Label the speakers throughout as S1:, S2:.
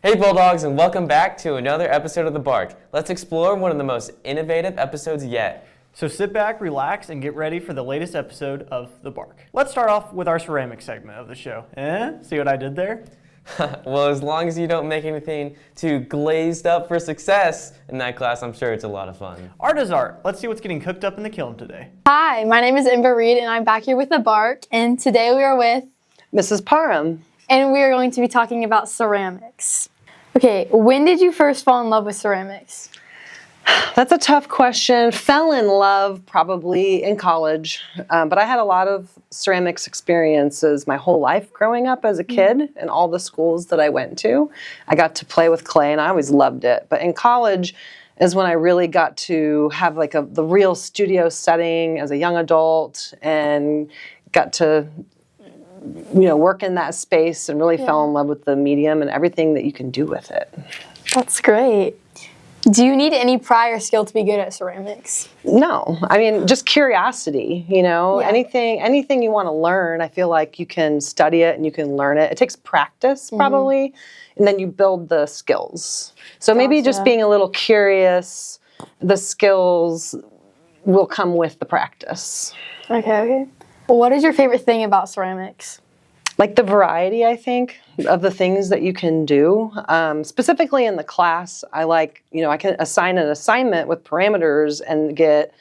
S1: Hey Bulldogs, and welcome back to another episode of The Bark. Let's explore one of the most innovative episodes yet.
S2: So sit back, relax, and get ready for the latest episode of The Bark. Let's start off with our ceramics segment of the show. See what I did there?
S1: Well, as long as you don't make anything too glazed up for success in that class, I'm sure it's a lot of fun.
S2: Art is art. Let's see what's getting cooked up in the kiln today.
S3: Hi, my name is Ember Reed, and I'm back here with The Bark, and today we are with
S4: Mrs. Parham.
S3: And we are going to be talking about ceramics. Okay, when did you first fall in love with ceramics?
S4: That's a tough question. Fell in love probably in college, but I had a lot of ceramics experiences my whole life growing up as a kid in all the schools that I went to. I got to play with clay and I always loved it. But in college is when I really got to have like the real studio setting as a young adult and got to work in that space and really fell in love with the medium and everything that you can do with it.
S3: That's great. Do you need any prior skill to be good at ceramics?
S4: No, I mean, just curiosity, anything you want to learn, I feel like you can study it and you can learn it. It takes practice probably, and then you build the skills. So maybe just being a little curious, the skills will come with the practice.
S3: Okay. What is your favorite thing about ceramics?
S4: Like the variety, I think, of the things that you can do. Specifically in the class, I like, I can assign an assignment with parameters and get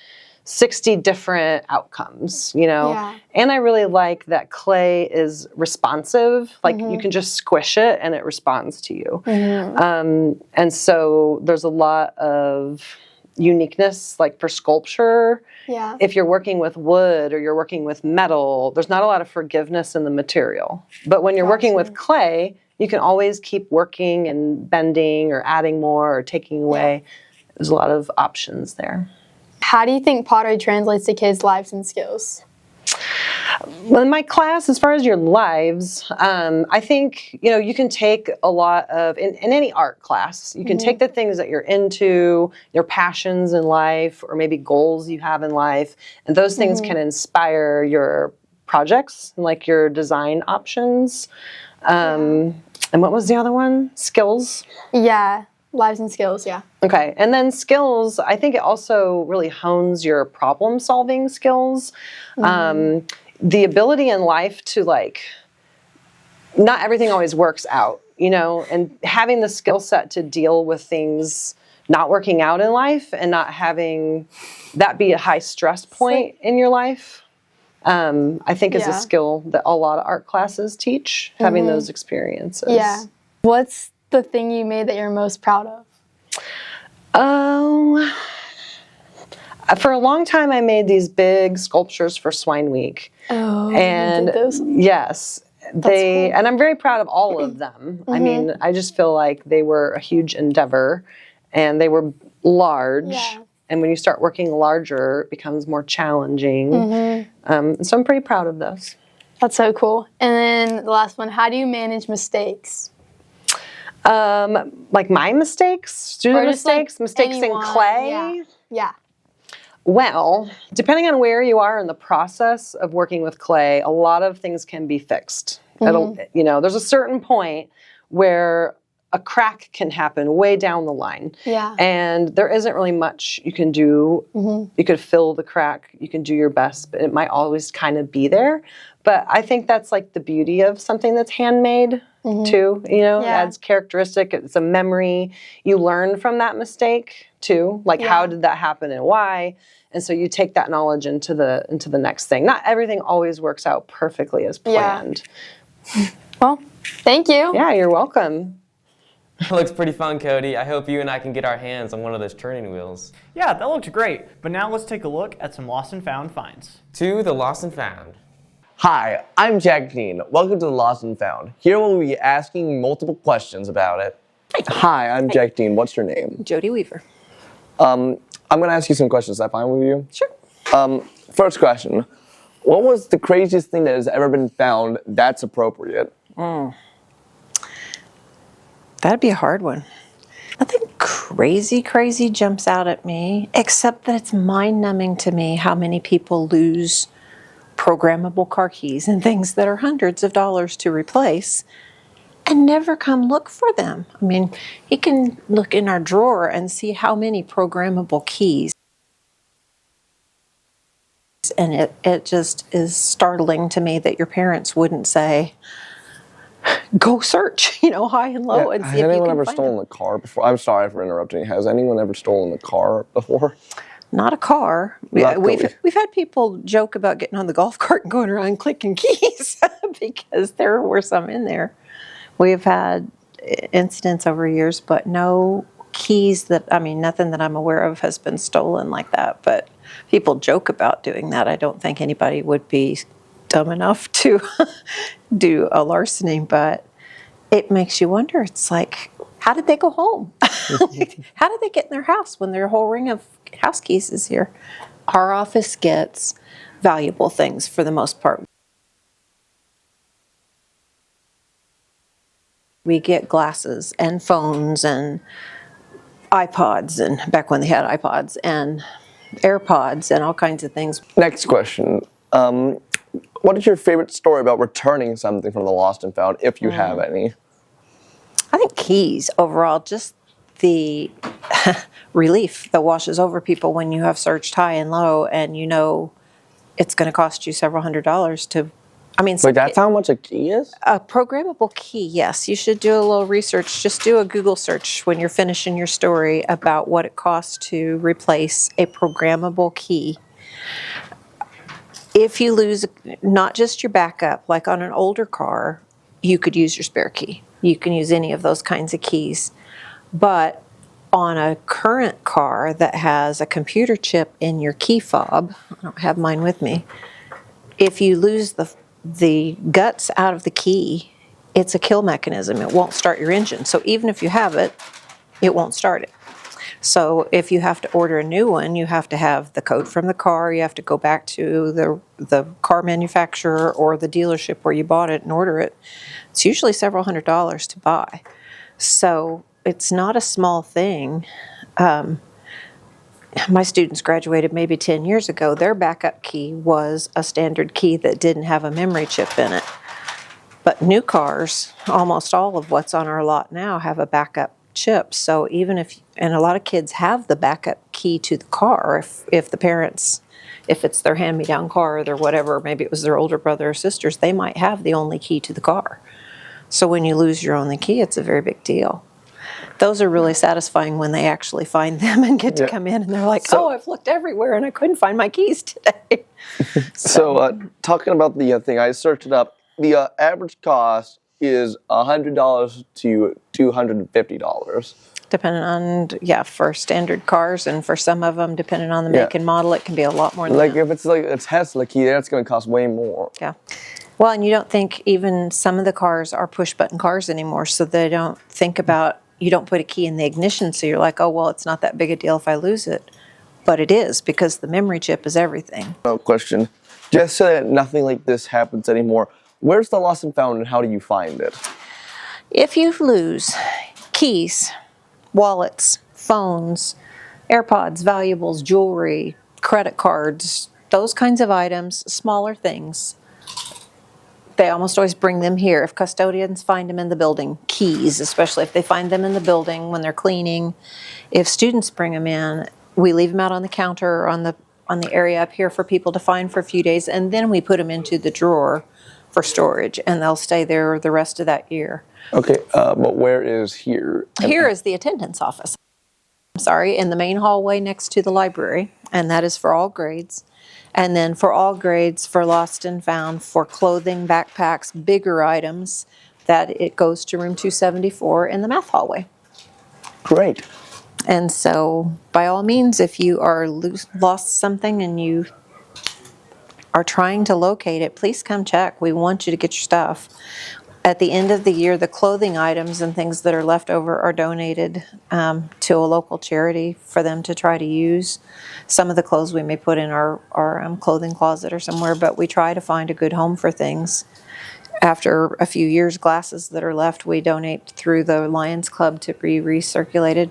S4: 60 different outcomes, And I really like that clay is responsive. Like you can just squish it and it responds to you. And so there's a lot of uniqueness, like for sculpture. If you're working with wood or you're working with metal, there's not a lot of forgiveness in the material. But when you're working with clay, you can always keep working and bending or adding more or taking away. There's a lot of options there.
S3: How do you think pottery translates to kids' lives and skills?
S4: Well, in my class, as far as your lives, I think, you can take a lot of, in any art class, you can take the things that you're into, your passions in life, or maybe goals you have in life, and those things can inspire your projects, and like your design options. And what was the other one? Skills?
S3: Yeah. Lives and skills, yeah.
S4: Okay, and then skills, I think it also really hones your problem-solving skills. The ability in life to, not everything always works out, and having the skill set to deal with things not working out in life and not having that be a high stress point in your life, I think is a skill that a lot of art classes teach, having those experiences.
S3: Yeah. What's the thing you made that you're most proud of?
S4: For a long time I made these big sculptures for Swine Week.
S3: Oh,
S4: and
S3: you did those?
S4: Yes.
S3: Cool.
S4: And I'm very proud of all of them. I mean, I just feel like they were a huge endeavor and they were large.
S3: Yeah.
S4: And when you start working larger, it becomes more challenging. So I'm pretty proud of those.
S3: That's so cool. And then the last one, how do you manage mistakes?
S4: Like my mistakes, student mistakes, mistakes in clay.
S3: Yeah.
S4: Well, depending on where you are in the process of working with clay, a lot of things can be fixed. There's a certain point where a crack can happen way down the line.
S3: Yeah.
S4: And there isn't really much you can do. You could fill the crack, you can do your best, but it might always kind of be there. But I think that's like the beauty of something that's handmade too. It adds characteristic. It's a memory. You learn from that mistake too. Like how did that happen and why? And so you take that knowledge into the next thing. Not everything always works out perfectly as planned.
S3: Well, thank you.
S4: Yeah, you're welcome.
S1: That looks pretty fun, Cody. I hope you and I can get our hands on one of those turning wheels.
S2: Yeah, that looked great. But now let's take a look at some lost and found finds.
S1: To the lost and found.
S5: Hi, I'm Jack Dean. Welcome to the Lost and Found. Here we'll be asking multiple questions about it. Hi, I'm Jack Dean. What's your name?
S6: Jody Weaver.
S5: I'm going to ask you some questions. Is that fine with you?
S6: Sure.
S5: First question. What was the craziest thing that has ever been found that's appropriate?
S6: That'd be a hard one. Nothing crazy jumps out at me, except that it's mind-numbing to me how many people lose programmable car keys and things that are hundreds of dollars to replace and never come look for them. I mean, he can look in our drawer and see how many programmable keys. And it just is startling to me that your parents wouldn't say, go search, high and low, and see
S5: Has
S6: if you
S5: anyone
S6: can
S5: ever
S6: find
S5: stolen
S6: them.
S5: a car before? I'm sorry for interrupting. Has anyone ever stolen a car before?
S6: Not a car.
S5: Luckily.
S6: We've had people joke about getting on the golf cart and going around clicking keys because there were some in there. We've had incidents over years, but no keys nothing that I'm aware of has been stolen like that. But people joke about doing that. I don't think anybody would be dumb enough to do a larceny, but it makes you wonder. It's like, how did they go home? How did they get in their house when their whole ring of house keys is here? Our office gets valuable things for the most part. We get glasses and phones and iPods, and back when they had iPods, and AirPods and all kinds of things.
S5: Next question. What is your favorite story about returning something from the lost and found, if you have any?
S6: I think keys overall, just the relief that washes over people when you have searched high and low and it's going to cost you several $100s to,
S5: Wait, that's how much a key is?
S6: a programmable key, yes. You should do a little research. Just do a Google search when you're finishing your story about what it costs to replace a programmable key. If you lose not just your backup, like on an older car, you could use your spare key. You can use any of those kinds of keys. But on a current car that has a computer chip in your key fob, I don't have mine with me, if you lose the guts out of the key, it's a kill mechanism. It won't start your engine. So even if you have it, it won't start it. So if you have to order a new one, you have to have the code from the car. You have to go back to the car manufacturer or the dealership where you bought it and order it. It's usually several $100s to buy. So it's not a small thing. My students graduated maybe 10 years ago. Their backup key was a standard key that didn't have a memory chip in it. But new cars, almost all of what's on our lot now have a backup chip. So even and a lot of kids have the backup key to the car if the parents, if it's their hand-me-down car or their whatever, maybe it was their older brother or sisters, they might have the only key to the car. So when you lose your only key, it's a very big deal. Those are really satisfying when they actually find them and get to come in and they're like, oh, I've looked everywhere and I couldn't find my keys today.
S5: So talking about the thing, I searched it up. The average cost is $100 to $250.
S6: Depending on, for standard cars, and for some of them, depending on the make and model, it can be a lot more than that.
S5: If it's like a Tesla key, that's going to cost way more.
S6: Yeah. Well, and you don't think even some of the cars are push-button cars anymore, so they don't think about, you don't put a key in the ignition, so you're like, oh, well, it's not that big a deal if I lose it. But it is, because the memory chip is everything.
S5: No question. Just so that nothing like this happens anymore, where's the lost and found and how do you find it?
S6: If you lose keys, wallets, phones, AirPods, valuables, jewelry, credit cards, those kinds of items, smaller things, they almost always bring them here. If custodians find them in the building, keys, especially if they find them in the building when they're cleaning. If students bring them in, we leave them out on the counter or on the area up here for people to find for a few days, and then we put them into the drawer for storage, and they'll stay there the rest of that year.
S5: Okay, but where is here?
S6: Here is the attendance office. In the main hallway next to the library, and that is for all grades. And then for all grades, for lost and found, for clothing, backpacks, bigger items, that it goes to room 274 in the math hallway.
S5: Great.
S6: And so, by all means, if you are lost something and you are trying to locate it, please come check. We want you to get your stuff. At the end of the year, the clothing items and things that are left over are donated to a local charity for them to try to use. Some of the clothes we may put in our clothing closet or somewhere, but we try to find a good home for things. After a few years, glasses that are left, we donate through the Lions Club to be recirculated.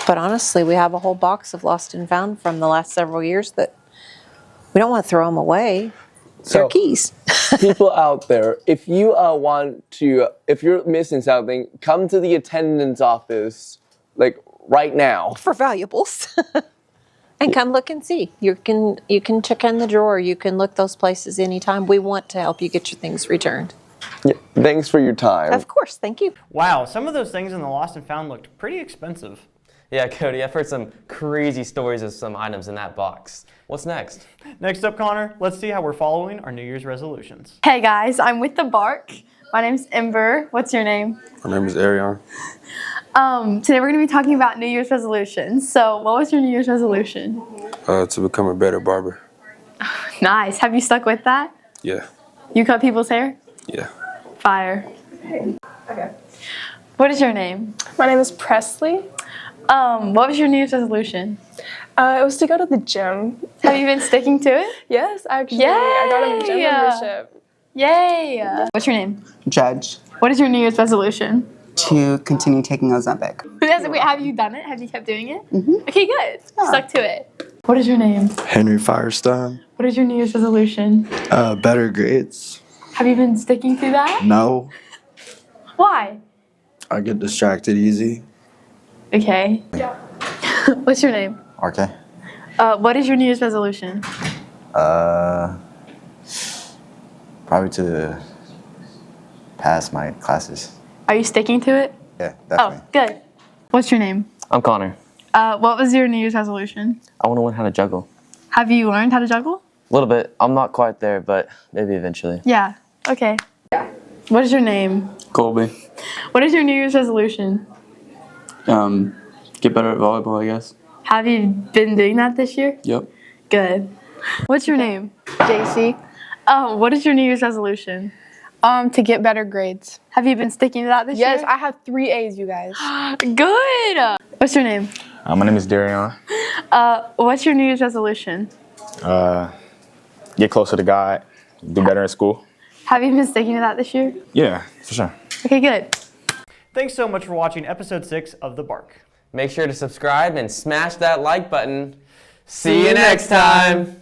S6: But honestly, we have a whole box of lost and found from the last several years that we don't want to throw them away. their keys.
S5: People out there, if you if you're missing something, come to the attendance office, like right now.
S6: For valuables. And come look and see. You can check in the drawer. You can look those places anytime. We want to help you get your things returned.
S5: Yeah, thanks for your time.
S6: Of course, thank you.
S2: Wow, some of those things in the lost and found looked pretty expensive.
S1: Yeah, Cody, I've heard some crazy stories of some items in that box. What's next?
S2: Next up, Connor, let's see how we're following our New Year's resolutions.
S3: Hey guys, I'm with the Bark. My name's Ember. What's your name?
S7: My name is Arion.
S3: Today we're going to be talking about New Year's resolutions. So, what was your New Year's resolution?
S7: To become a better barber.
S3: Nice. Have you stuck with that?
S7: Yeah.
S3: You cut people's hair?
S7: Yeah.
S3: Fire. Okay. What is your name?
S8: My name is Presley.
S3: What was your New Year's resolution?
S8: It was to go to the gym.
S3: Have you been sticking to it?
S8: Yes, actually. I got a gym
S3: Yay!
S8: membership.
S3: Yay! What's your name?
S9: Judge,
S3: What is your New Year's resolution?
S9: to continue taking Ozempic.
S3: Wait, have you done it? Have you kept doing it? Okay, good. Stuck to it. What is your name?
S7: Henry Firestone.
S3: What is your New Year's resolution?
S7: Better grades.
S3: Have you been sticking to that?
S7: No.
S3: Why?
S7: I get distracted easy.
S3: Okay. What's your name?
S10: Okay.
S3: What is your New Year's resolution?
S10: Probably to pass my classes.
S3: Are you sticking to it?
S10: Yeah, definitely.
S3: Oh, good. What's your name?
S1: I'm Connor.
S3: What was your New Year's resolution?
S1: I want to learn how to juggle.
S3: Have you learned how to juggle?
S1: A little bit. I'm not quite there, but maybe eventually.
S3: Yeah. Okay. What is your name?
S11: Colby.
S3: What is your New Year's resolution?
S11: Get better at volleyball, I guess.
S3: Have you been doing that this year?
S11: Yep.
S3: Good. What's your name?
S8: JC.
S3: What is your New Year's resolution?
S8: To get better grades.
S3: Have you been sticking to that this
S8: Yes,
S3: year?
S8: I have 3 A's, you guys.
S3: Good. What's your name?
S12: My name is Darion.
S3: What's your New Year's resolution?
S12: Get closer to God, do better in school.
S3: Have you been sticking to that this year?
S12: Yeah, for sure.
S3: Okay, good.
S2: Thanks so much for watching episode 6 of The Bark.
S1: Make sure to subscribe and smash that like button. See you next time.